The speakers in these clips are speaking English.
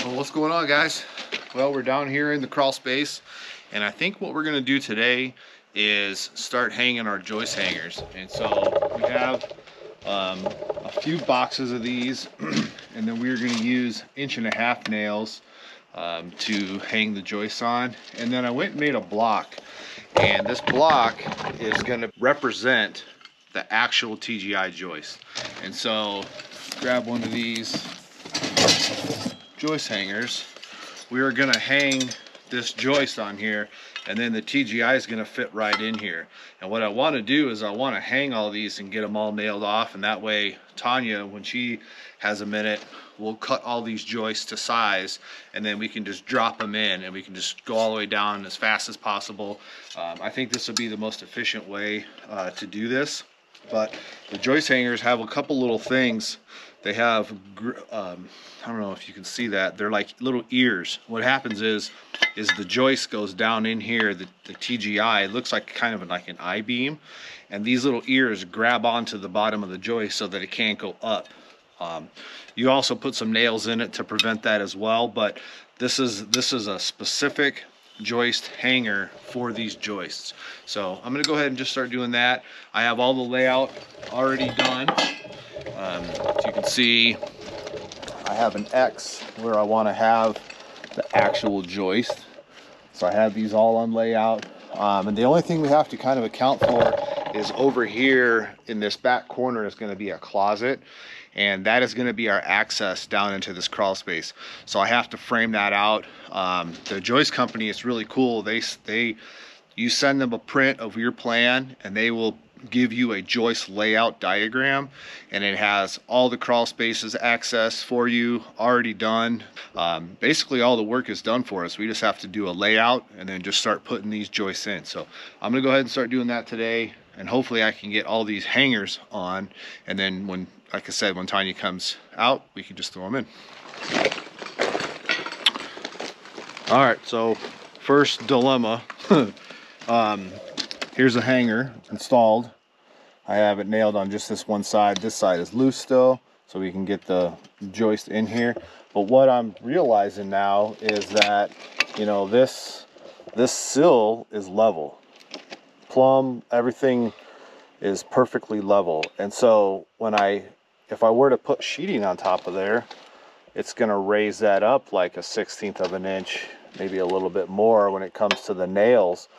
Well, what's going on, guys? Well, we're down here in the crawl space, and I think what we're going to do today is start hanging our joist hangers. And so we have a few boxes of these, and then we're going to use 1.5" nails to hang the joists on. And then I went and made a block, and this block is going to represent the actual TGI joist. And so grab one of these joist hangers. We are going to hang this joist on here, and then the TGI is going to fit right in here. And what I want to do is I want to hang all these and get them all nailed off, and that way Tanya, when she has a minute, we'll cut all these joists to size, and then we can just drop them in and we can just go all the way down as fast as possible. I think this will be the most efficient way to do this. But the joist hangers have a couple little things. They have, I don't know if you can see that, they're like little ears. What happens is the joist goes down in here, the TGI, it looks like kind of like an I-beam, and these little ears grab onto the bottom of the joist so that it can't go up. You also put some nails in it to prevent that as well, but this is a specific joist hanger for these joists. So I'm going to go ahead and just start doing that. I have all the layout already done. As you can see, I have an X where I want to have the actual joist. So I have these all on layout. And the only thing we have to kind of account for is over here in this back corner is going to be a closet, and that is going to be our access down into this crawl space. So I have to frame that out. The joist company is really cool. You send them a print of your plan, and they will give you a joist layout diagram, and it has all the crawl spaces access for you already done. Basically all the work is done for us. We just have to do a layout and then just start putting these joists in. So I'm gonna go ahead and start doing that today, and hopefully I can get all these hangers on, and then when, like I said, when Tanya comes out, we can just throw them in. All right, so first dilemma. Here's a hanger installed. I have it nailed on just this one side. This side is loose still, so we can get the joist in here. But what I'm realizing now is that, you know, this sill is level. Plumb, everything is perfectly level. And so if I were to put sheeting on top of there, it's gonna raise that up like a 1/16 of an inch, maybe a little bit more when it comes to the nails.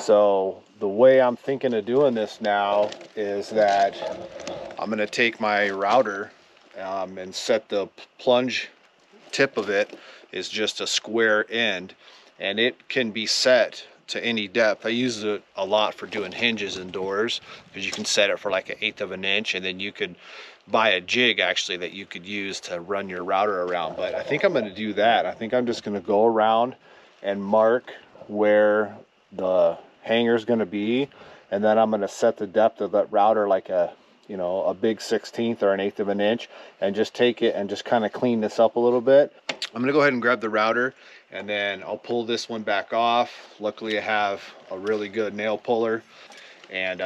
So the way I'm thinking of doing this now is that I'm going to take my router and set the plunge tip of it is just a square end, and it can be set to any depth. I use it a lot for doing hinges and doors, because you can set it for like 1/8 of an inch, and then you could buy a jig actually that you could use to run your router around. But I think I'm going to do that. I think I'm just going to go around and mark where the hanger is going to be, and then I'm going to set the depth of that router like a big 1/16 or 1/8 of an inch, and just take it and just kind of clean this up a little bit. I'm going to go ahead and grab the router, and then I'll pull this one back off. Luckily I have a really good nail puller, and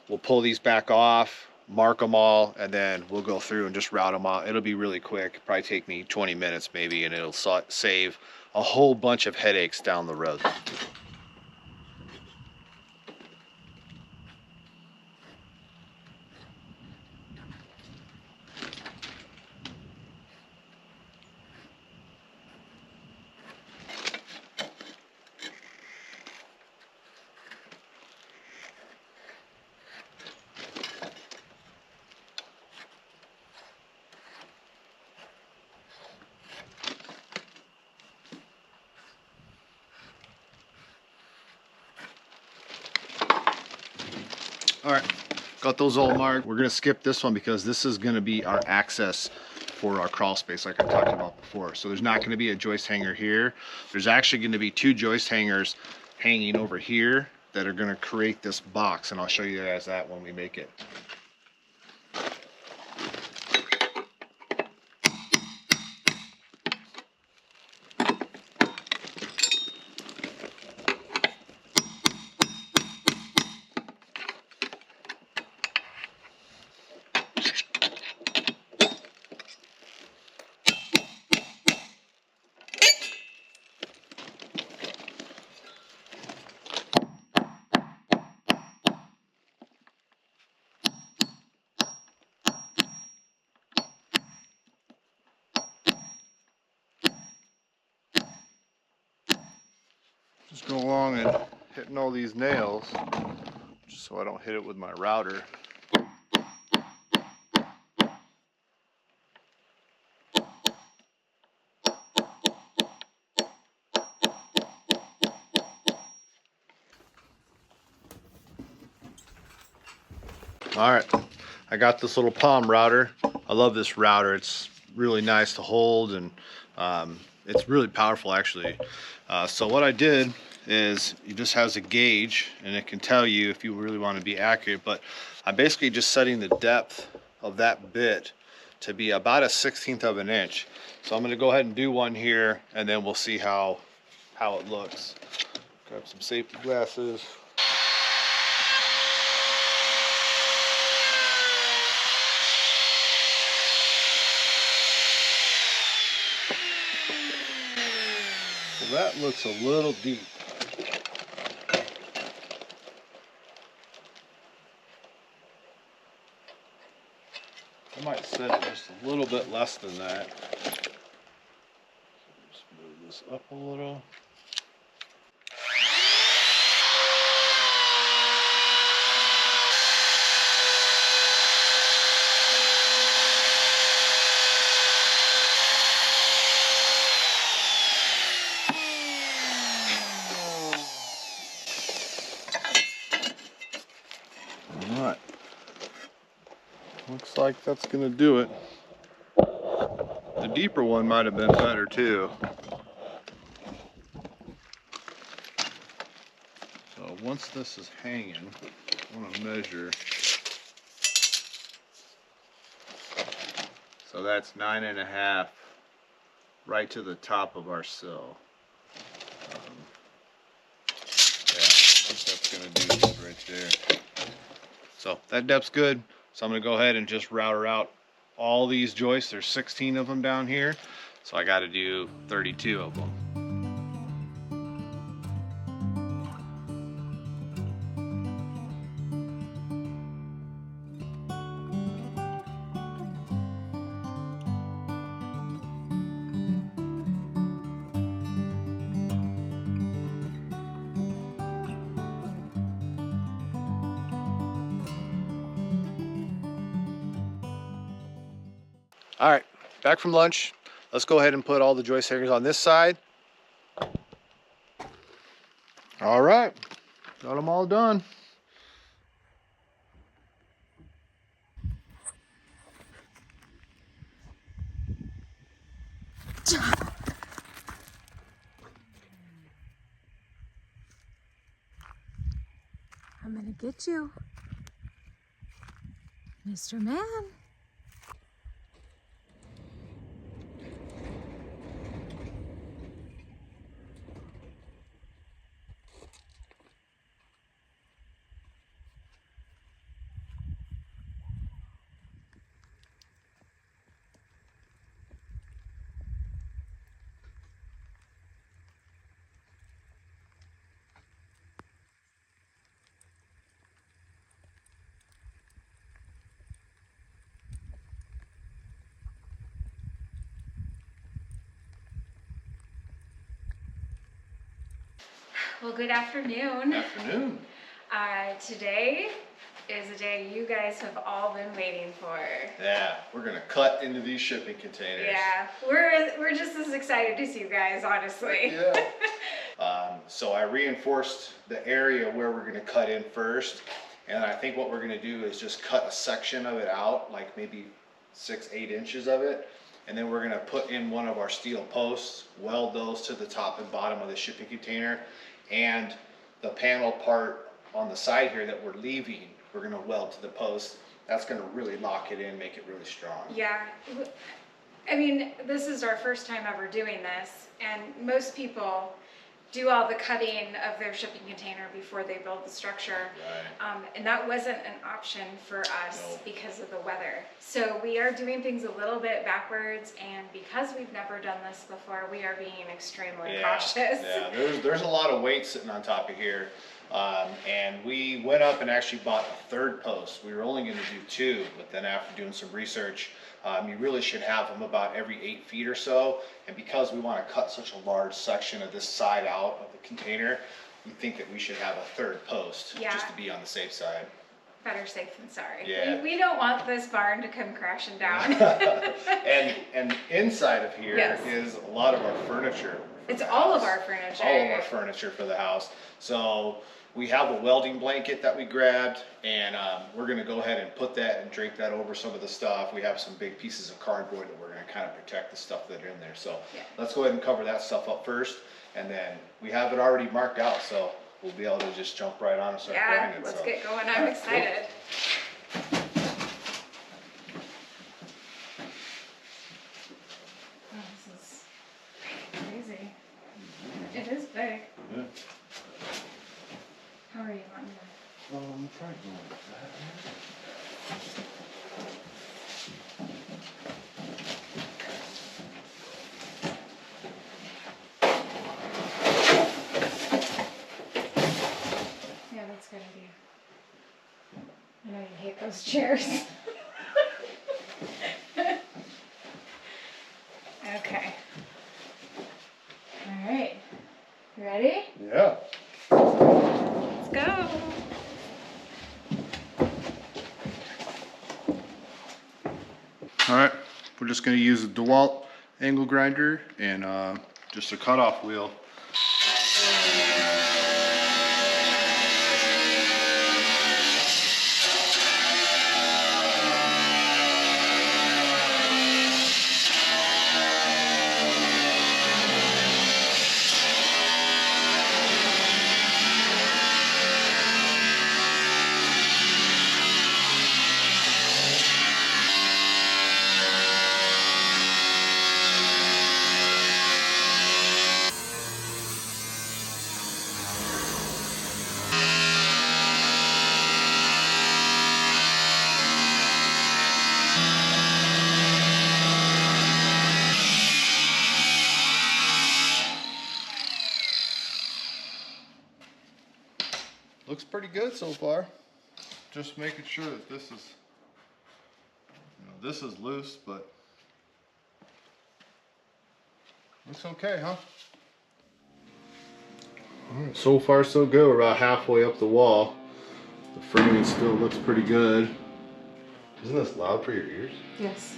we'll pull these back off, mark them all, and then we'll go through and just route them out. It'll be really quick, probably take me 20 minutes maybe, and it'll save a whole bunch of headaches down the road. All right, got those all marked. We're gonna skip this one because this is gonna be our access for our crawl space like I talked about before. So there's not gonna be a joist hanger here. There's actually gonna be 2 joist hangers hanging over here that are gonna create this box, and I'll show you guys that when we make it. Just go along and hitting all these nails, just so I don't hit it with my router. All right, I got this little palm router. I love this router. It's really nice to hold, and it's really powerful actually. So what I did is it just has a gauge, and it can tell you if you really want to be accurate, but I'm basically just setting the depth of that bit to be about 1/16 of an inch. So I'm going to go ahead and do one here, and then we'll see how it looks. Grab some safety glasses. So that looks a little deep. I might set it just a little bit less than that. Just move this up a little. Alright. Looks like that's gonna do it. The deeper one might have been better too. So once this is hanging, I want to measure. So that's 9.5 right to the top of our sill. Yeah, I think that's gonna do it right there. So that depth's good. So I'm gonna go ahead and just router out all these joists. There's 16 of them down here. So I gotta do 32 of them. All right, back from lunch. Let's go ahead and put all the joist hangers on this side. All right, got them all done. I'm gonna get you, Mr. Man. Well, good afternoon. Afternoon. Today is a day you guys have all been waiting for. Yeah, we're gonna cut into these shipping containers. Yeah, we're just as excited as you guys, honestly. Yeah. So I reinforced the area where we're gonna cut in first, and I think what we're gonna do is just cut a section of it out, like maybe 6-8 inches of it, and then we're gonna put in one of our steel posts, weld those to the top and bottom of the shipping container, and the panel part on the side here that we're leaving, we're gonna weld to the post. That's gonna really lock it in, make it really strong. Yeah, I mean, this is our first time ever doing this, and most people do all the cutting of their shipping container before they build the structure. Right. And that wasn't an option for us Nope. because of the weather. So we are doing things a little bit backwards, and because we've never done this before, we are being extremely cautious. Yeah, there's a lot of weight sitting on top of here. And we went up and actually bought a third post. We were only going to do two, but then after doing some research, you really should have them about every 8 feet or so. And because we want to cut such a large section of this side out of the container, we think that we should have a third post just to be on the safe side. Better safe than sorry. Yeah. We don't want this barn to come crashing down. and inside of here is a lot of our furniture. It's all of our furniture. All of our furniture for the house. So we have a welding blanket that we grabbed, and we're going to go ahead and put that and drape that over some of the stuff. We have some big pieces of cardboard that we're going to kind of protect the stuff that are in there. So let's go ahead and cover that stuff up first, and then we have it already marked out, so we'll be able to just jump right on and start grinding. Let's get going. I'm excited. Oh, this is crazy. It is big. Yeah. How are you wanting to? I'm trying to go with that. Yeah, that's a good idea. I know you hate those chairs. Okay. All right. You ready? Yeah. Let's go. All right, we're just going to use a DeWalt angle grinder and just a cutoff wheel. Looks pretty good so far. Just making sure that this is, this is loose, but looks okay, huh? All right, so far so good. We're about halfway up the wall. The framing still looks pretty good. Isn't this loud for your ears? Yes.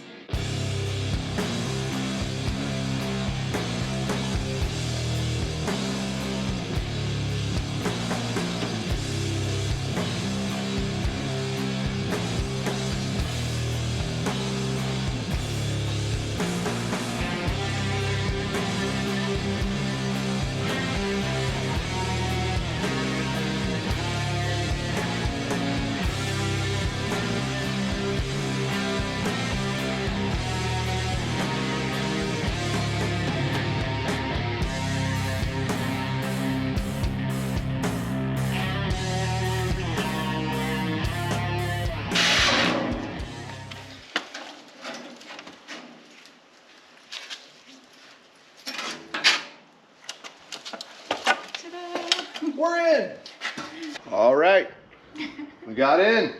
We're in. All right, we got in.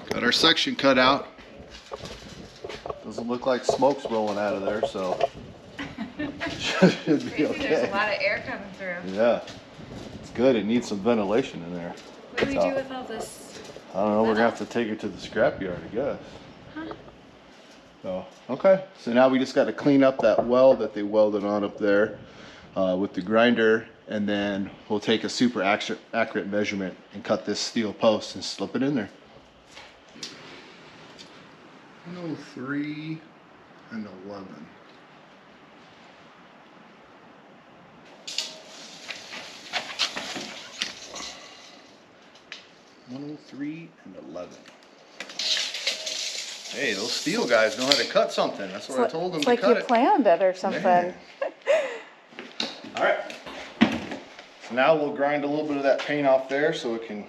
Got our section cut out. Doesn't look like smoke's rolling out of there, so should be okay. There's a lot of air coming through. Yeah, it's good. It needs some ventilation in there. What do we do with all this? I don't know. We're gonna have to take it to the scrapyard, I guess. Huh? So okay. So now we just got to clean up that weld that they welded on up there with the grinder, and then we'll take a super accurate measurement and cut this steel post and slip it in there. 103 and 11. and 11. Hey, those steel guys know how to cut something. That's what I told them to cut it. It's like you planned it or something. Yeah. All right. So now we'll grind a little bit of that paint off there so it can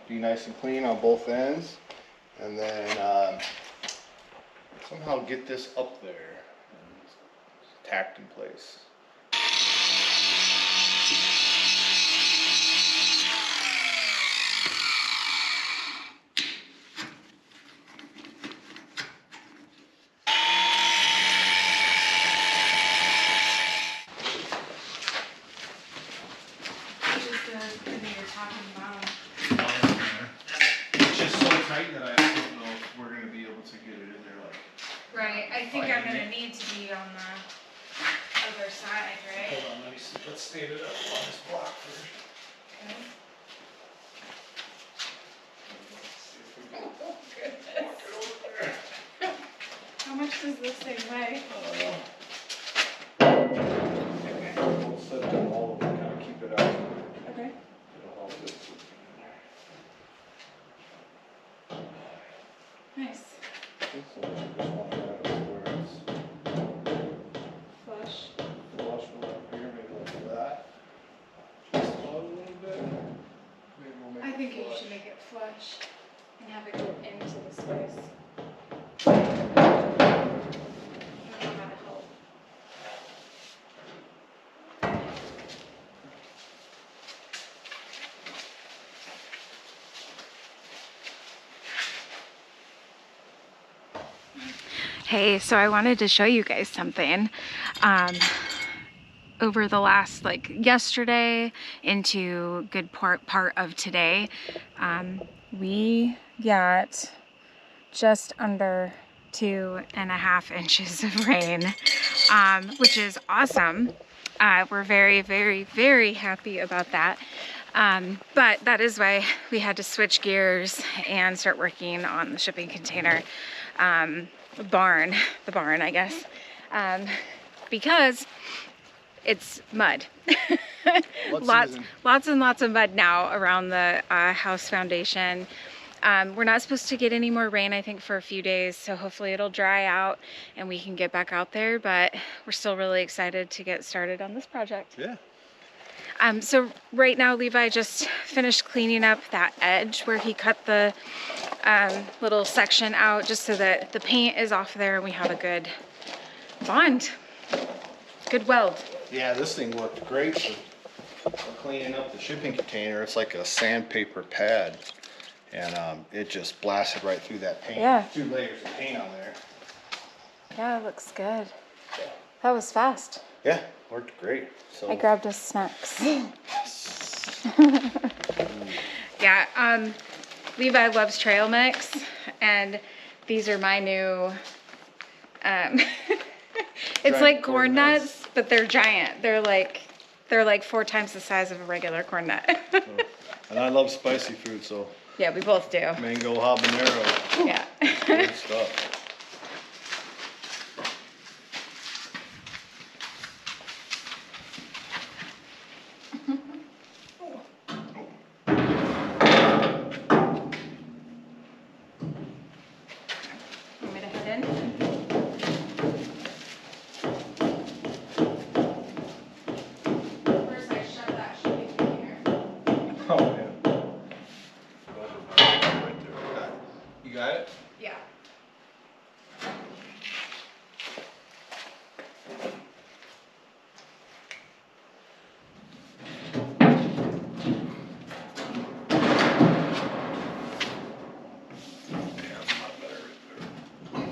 be nice and clean on both ends. And then somehow get this up there and tacked in place. other side, right? Hold on, let's state it up on this block first. Okay. Oh, goodness. How much does this thing weigh? Okay. We'll set them all over, kind of keep it out. Okay. It'll hold this. Nice. So just want to have it where it's Flush. flush with up here, maybe like that. Just a little bit. Maybe we'll make I think it you flush. should make it flush and have it go into the space. I don't know how to help. Hey, so I wanted to show you guys something. Over the last, like yesterday into good part of today, we got just under 2.5 inches of rain, which is awesome. We're very, very, very happy about that. But that is why we had to switch gears and start working on the shipping container barn, I guess, because it's mud. Lots and lots of mud now around the house foundation. We're not supposed to get any more rain, I think, for a few days, so hopefully it'll dry out and we can get back out there, but we're still really excited to get started on this project. Yeah. So right now Levi just finished cleaning up that edge where he cut the little section out just so that the paint is off there and we have a good bond, good weld. Yeah, this thing worked great for cleaning up the shipping container. It's like a sandpaper pad, and it just blasted right through that paint. Yeah. 2 layers of paint on there. Yeah, it looks good. That was fast. Yeah, worked great. So I grabbed us snacks. Yeah, Levi loves trail mix, and these are my new, it's like corn nuts, but they're giant. They're like 4 times the size of a regular corn nut. And I love spicy food, so Yeah, we both do. mango habanero. Yeah. Good stuff. Want me to head in? First, I shut that shipping container. Oh, yeah. Right there. You got it? Yeah. Yeah, that's a lot better right there.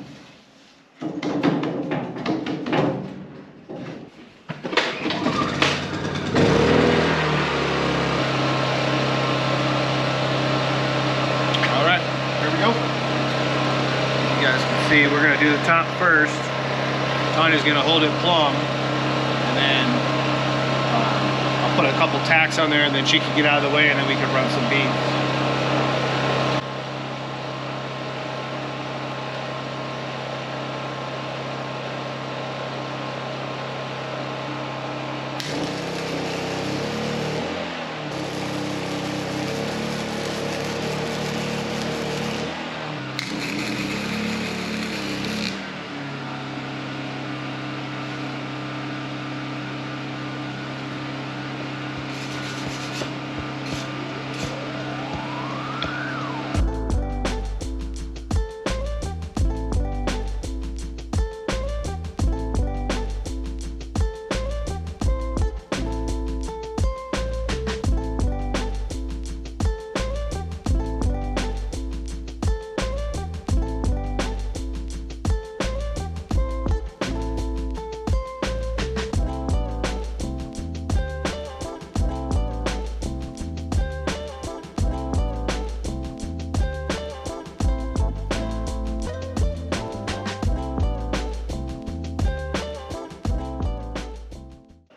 All right, here we go. You guys can see we're gonna do the top first. Tanya's gonna hold it plumb, and then I'll put a couple tacks on there, and then she can get out of the way, and then we can run some beams.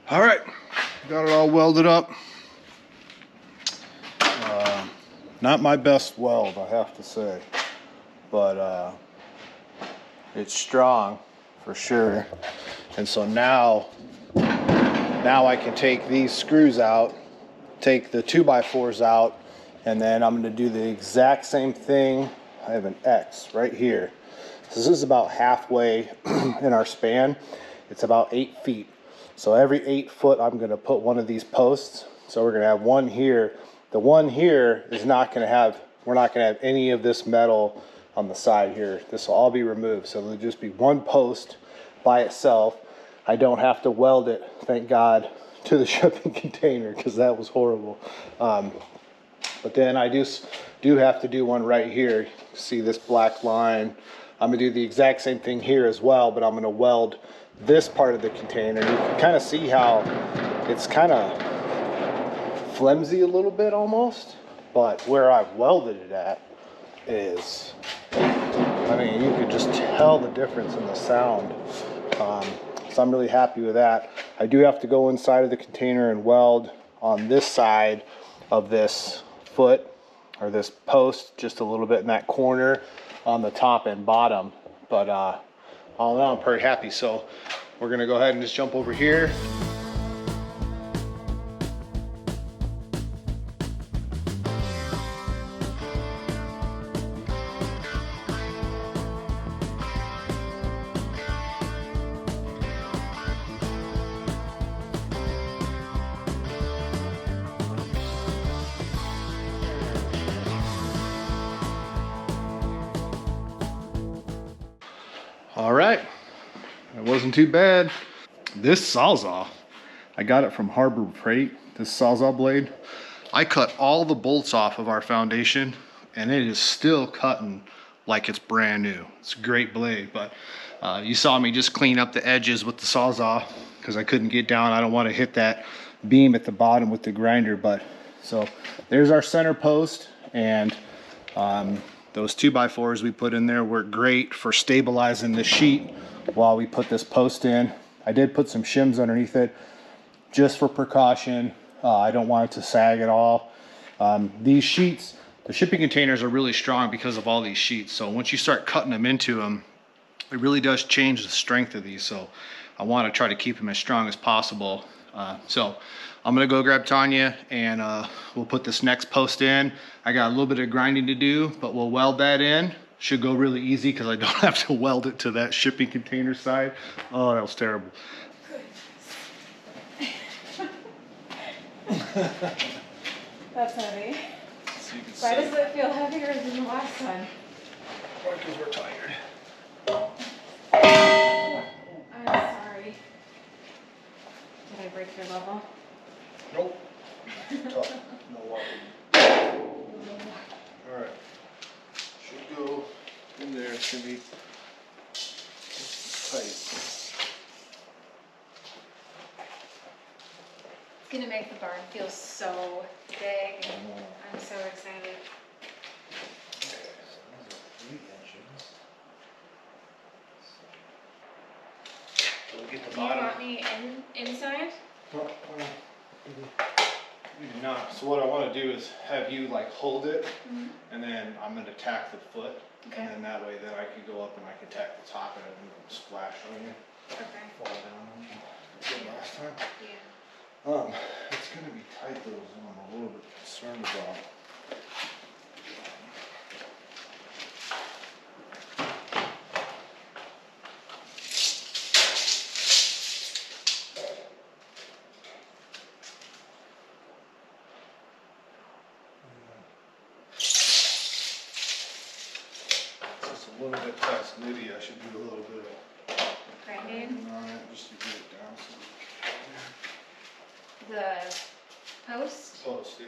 All right, got it all welded up. Not my best weld, I have to say, but it's strong for sure. And so now I can take these screws out, take the 2x4s out, and then I'm going to do the exact same thing. I have an X right here. So this is about halfway in our span. It's about 8 feet. So every 8 foot, I'm going to put one of these posts. So we're going to have one here. The one here is not going to have, we're not going to have any of this metal on the side here. This will all be removed. So there'll just be one post by itself. I don't have to weld it, thank God, to the shipping container, because that was horrible. But then I do have to do one right here. See this black line? I'm gonna do the exact same thing here as well, but I'm gonna weld this part of the container. You can kind of see how it's kind of flimsy a little bit almost, but where I've welded it at is, I mean, you could just tell the difference in the sound. So I'm really happy with that. I do have to go inside of the container and weld on this side of this foot or this post just a little bit in that corner on the top and bottom. But all in all, I'm pretty happy. So we're gonna go ahead and just jump over here. All right, it wasn't too bad. This Sawzall, I got it from Harbor Freight, this Sawzall blade. I cut all the bolts off of our foundation and it is still cutting like it's brand new. It's a great blade, but you saw me just clean up the edges with the Sawzall because I couldn't get down. I don't want to hit that beam at the bottom with the grinder, but so there's our center post, and those 2x4s we put in there work great for stabilizing the sheet while we put this post in. I did put some shims underneath it just for precaution. I don't want it to sag at all. These sheets, the shipping containers are really strong because of all these sheets. So once you start cutting them into them, it really does change the strength of these. So I want to try to keep them as strong as possible. So I'm gonna go grab Tanya and we'll put this next post in. I got a little bit of grinding to do, but we'll weld that in. Should go really easy because I don't have to weld it to that shipping container side. Oh, that was terrible. That's heavy. So you can Why does it feel heavier than the last one? Because we're tired. I'm sorry. Did I break your level? Nope. Tough. No water. All right. Should go in there. It's gonna be tight. It's gonna make the barn feel so big. I'm so excited. Okay, so those are 3 inches. So we'll get the Do you bottom. want me inside? No, you do not. So what I want to do is have you like hold it, and then I'm going to tack the foot, and then that way then I can go up and I can tack the top of it and splash on you. Okay. Fall down on you. Did last time. Yeah. It's going to be tight though, so I'm a little bit concerned about. A little bit past nitty, I should do a little bit of Grinding? on it just to get it down. The post? Post, yeah.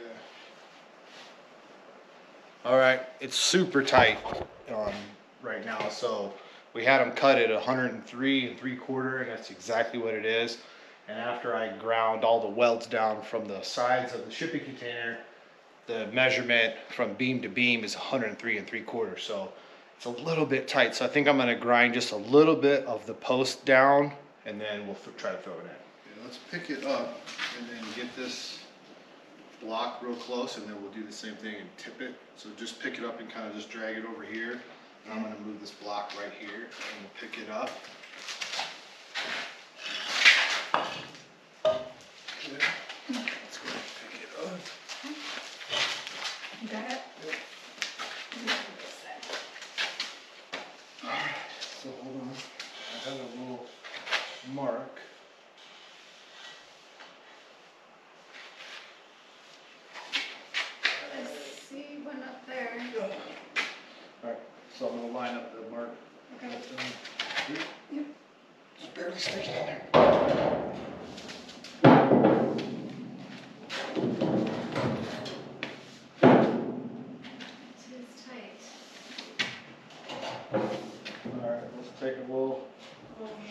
All right, it's super tight right now. So we had them cut at 103 3/4, and that's exactly what it is. And after I ground all the welds down from the sides of the shipping container, the measurement from beam to beam is 103 3/4. So it's a little bit tight, so I think I'm gonna grind just a little bit of the post down, and then we'll try to throw it in. let's pick it up and then get this block real close, and then we'll do the same thing and tip it. So just pick it up and kind of just drag it over here. And I'm going to move this block right here and we'll pick it up. Okay. Let's go ahead and pick it up. You got it? Alright, so hold on. I have a little mark. I see one up there. Alright, so I'm going to line up the mark. Okay. Yep. Just barely sticking in there. It is tight. Alright, let's take a little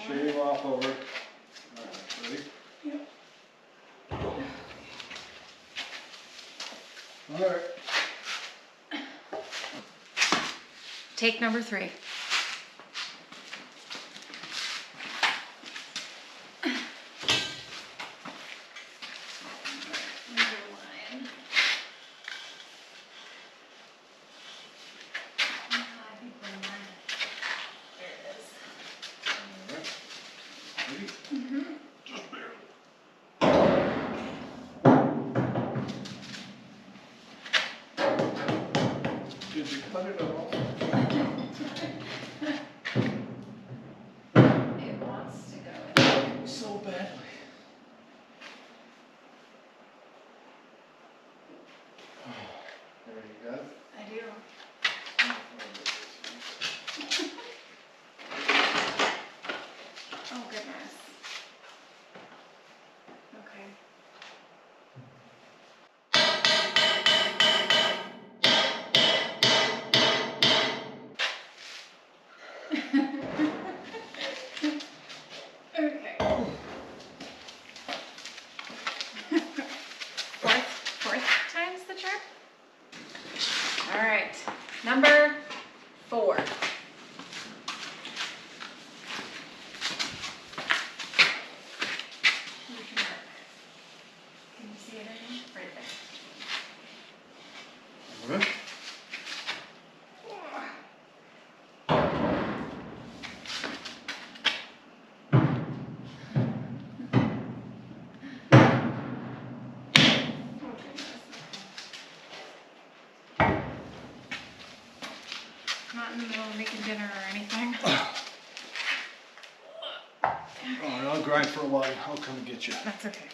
shave off over. Alright, ready? Yep. Alright. Take number 3. Did you cut it off? It wants to go in. So badly. There you go. I do. Oh goodness. Okay. Okay. Fourth time's the charm. All right, number 4. Can you see it again? Right there. Alright. Not in the middle of making dinner or anything. Alright, I'll grind for a while. I'll come and get you. That's okay.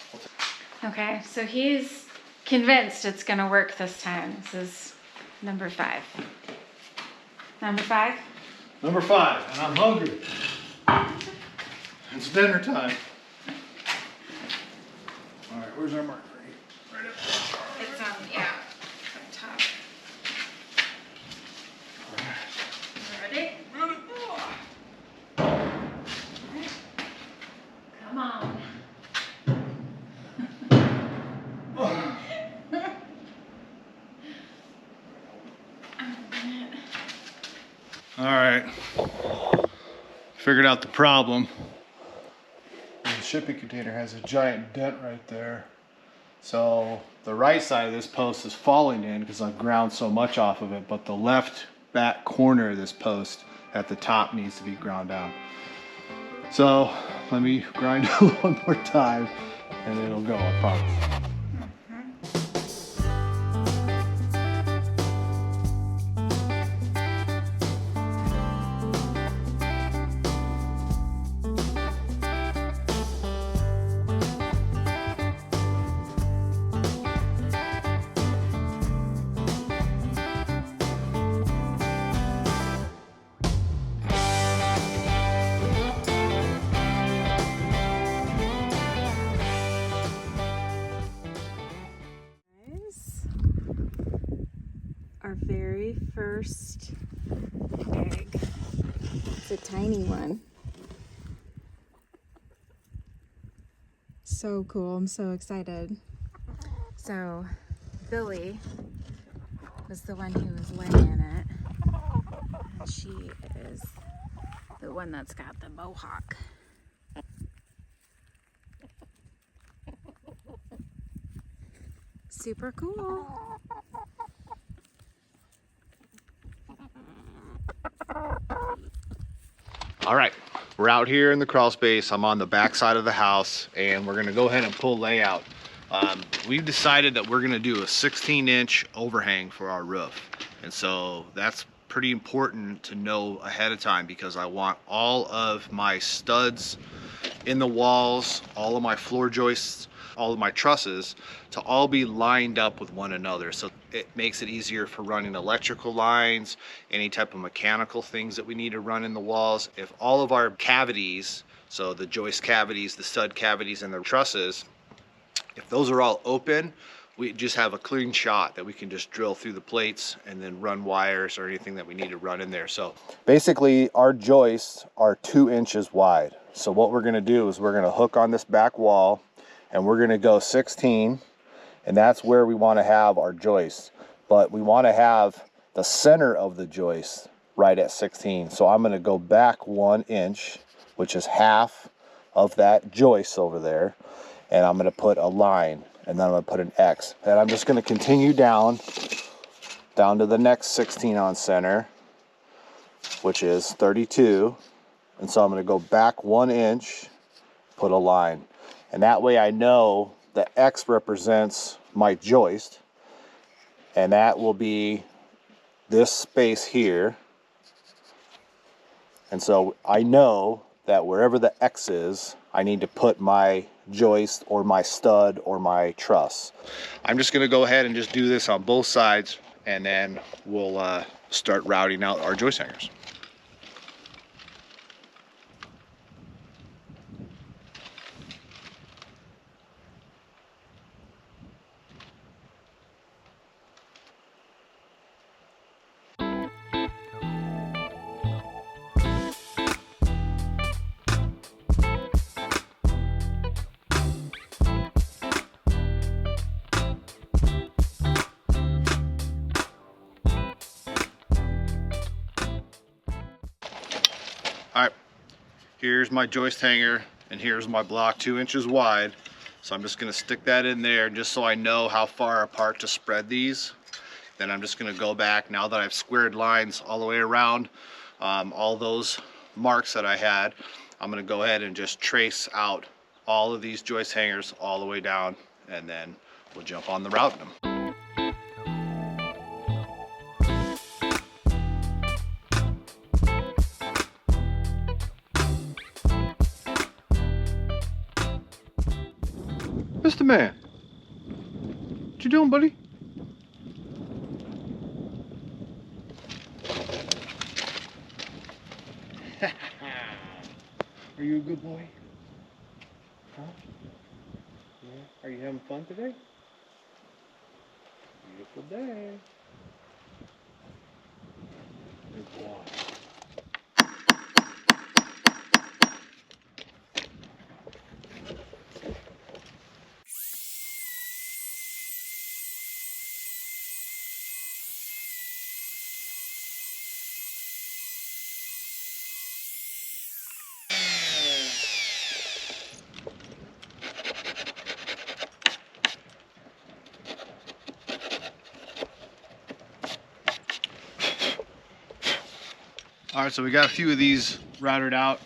Okay, so he's convinced it's gonna work this time. This is number 5. Number 5? Number 5, and I'm hungry. It's dinner time. Alright, where's our marker? Right up there. It's on, yeah, up top. Ready? Come on. Alright. Figured out the problem. The shipping container has a giant dent right there. So the right side of this post is falling in because I've ground so much off of it, but the left back corner of this post at the top needs to be ground down. So let me grind it one more time and it'll go, I promise. Our very first egg. It's a tiny one. So cool, I'm so excited. So Billy was the one who was laying it, and she is the one that's got the mohawk. Super cool. All right, we're out here in the crawl space. I'm on the back side of the house, and we're gonna go ahead and pull layout. We've decided that we're gonna do a 16-inch overhang for our roof. And so that's pretty important to know ahead of time, because I want all of my studs in the walls, all of my floor joists, all of my trusses to all be lined up with one another. So it makes it easier for running electrical lines, any type of mechanical things that we need to run in the walls. If all of our cavities, so the joist cavities, the stud cavities, and the trusses, if those are all open, we just have a clean shot that we can just drill through the plates and then run wires or anything that we need to run in there. So basically our joists are 2 inches wide. So what we're gonna do is we're gonna hook on this back wall, and we're gonna go 16, and that's where we wanna have our joists. But we wanna have the center of the joist right at 16. So I'm gonna go back 1 inch, which is half of that joist over there. And I'm gonna put a line, and then I'm gonna put an X. And I'm just gonna continue down to the next 16 on center, which is 32. And so I'm gonna go back 1 inch, put a line. And that way I know the X represents my joist, and that will be this space here. And so I know that wherever the X is, I need to put my joist or my stud or my truss. I'm just gonna go ahead and just do this on both sides, and then we'll start routing out our joist hangers. All right, here's my joist hanger, and here's my block 2 inches wide. So I'm just gonna stick that in there just so I know how far apart to spread these. Then I'm just gonna go back, now that I've squared lines all the way around all those marks that I had, I'm gonna go ahead and just trace out all of these joist hangers all the way down, and then we'll jump on the routing them. Mr. Man, what you doing, buddy? Are you a good boy? Huh? Yeah. Are you having fun today? Beautiful day. Good boy. All right, so we got a few of these routed out,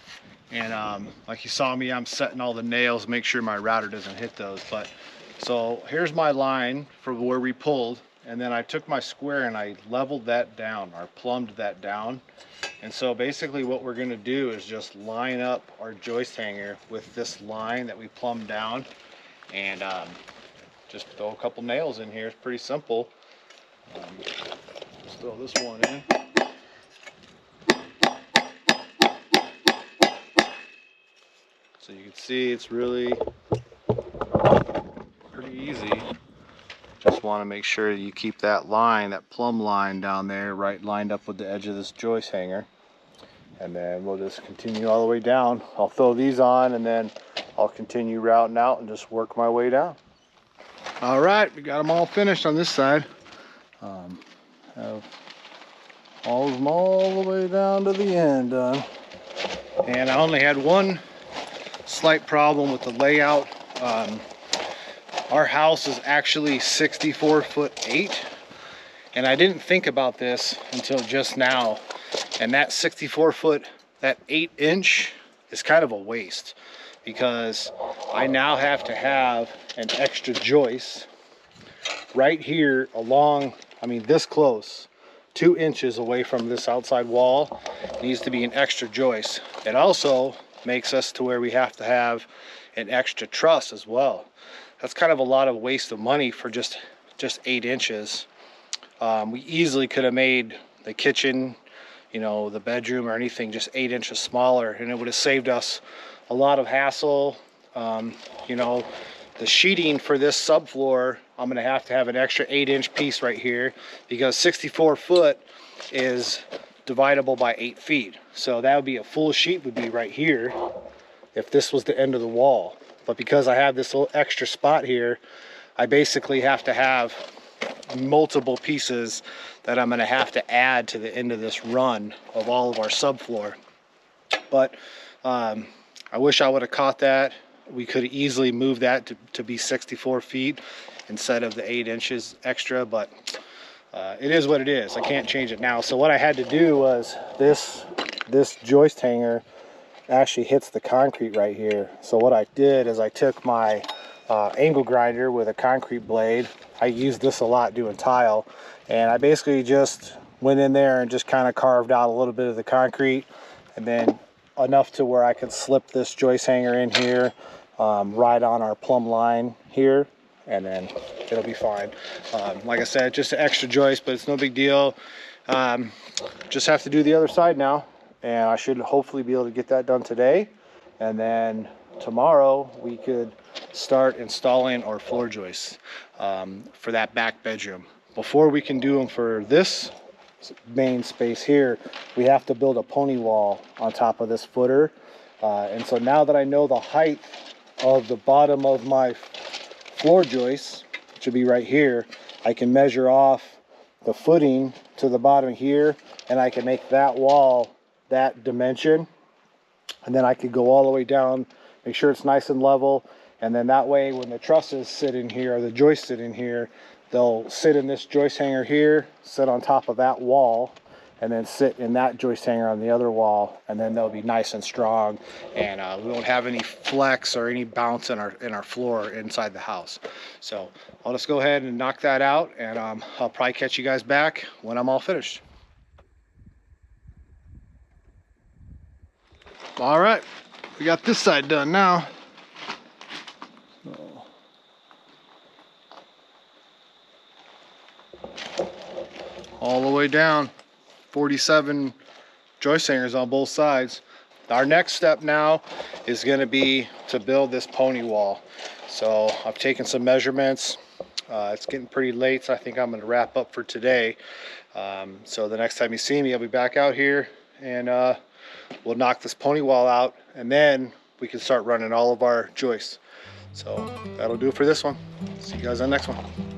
and like you saw me, I'm setting all the nails, make sure my router doesn't hit those. But so here's my line for where we pulled, and then I took my square and I leveled that down, or plumbed that down. And so basically what we're gonna do is just line up our joist hanger with this line that we plumbed down, and just throw a couple nails in here. It's pretty simple. Just throw this one in. So you can see it's really pretty easy. Just want to make sure you keep that line, that plumb line down there, right lined up with the edge of this joist hanger. And then we'll just continue all the way down. I'll throw these on, and then I'll continue routing out and just work my way down. All right, we got them all finished on this side. Have all of them all the way down to the end done. And I only had one slight problem with the layout. Our house is actually 64'8", and I didn't think about this until just now. And that 64 foot, that 8" is kind of a waste, because I now have to have an extra joist right here along, I mean this close, 2 inches away from this outside wall. Needs to be an extra joist. It also makes us to where we have to have an extra truss as well. That's kind of a lot of waste of money for just 8 inches. We easily could have made the kitchen, you know, the bedroom or anything just 8 inches smaller, and it would have saved us a lot of hassle. You know, the sheeting for this subfloor, I'm going to have an extra 8-inch piece right here, because 64 foot is dividable by 8 feet. So that would be a full sheet would be right here if this was the end of the wall. But because I have this little extra spot here, I basically have to have multiple pieces that I'm going to have to add to the end of this run of all of our subfloor. But I wish I would have caught that. We could easily move that to be 64 feet instead of the 8 inches extra, but it is what it is. I can't change it now. So what I had to do was this joist hanger actually hits the concrete right here. So what I did is I took my angle grinder with a concrete blade. I use this a lot doing tile, and I basically just went in there and just kind of carved out a little bit of the concrete, and then enough to where I could slip this joist hanger in here, right on our plumb line here, and then it'll be fine. Like I said, just an extra joist, but it's no big deal. Just have to do the other side now, and I should hopefully be able to get that done today, and then tomorrow we could start installing our floor joists for that back bedroom. Before we can do them for this main space here, we have to build a pony wall on top of this footer, and so now that I know the height of the bottom of my floor joist, which would be right here, I can measure off the footing to the bottom here, and I can make that wall that dimension, and then I could go all the way down, make sure it's nice and level, and then that way when the trusses sit in here, or the joists sit in here, they'll sit in this joist hanger here, sit on top of that wall, and then sit in that joist hanger on the other wall, and then they'll be nice and strong, and we won't have any flex or any bounce in our floor inside the house. So I'll just go ahead and knock that out, and I'll probably catch you guys back when I'm all finished. All right, we got this side done now. All the way down, 47 joist hangers on both sides. Our next step now is going to be to build this pony wall. So I've taken some measurements. It's getting pretty late, so I think I'm going to wrap up for today. So the next time you see me, I'll be back out here, and we'll knock this pony wall out, and then we can start running all of our joists. So that'll do it for this one. See you guys on the next one.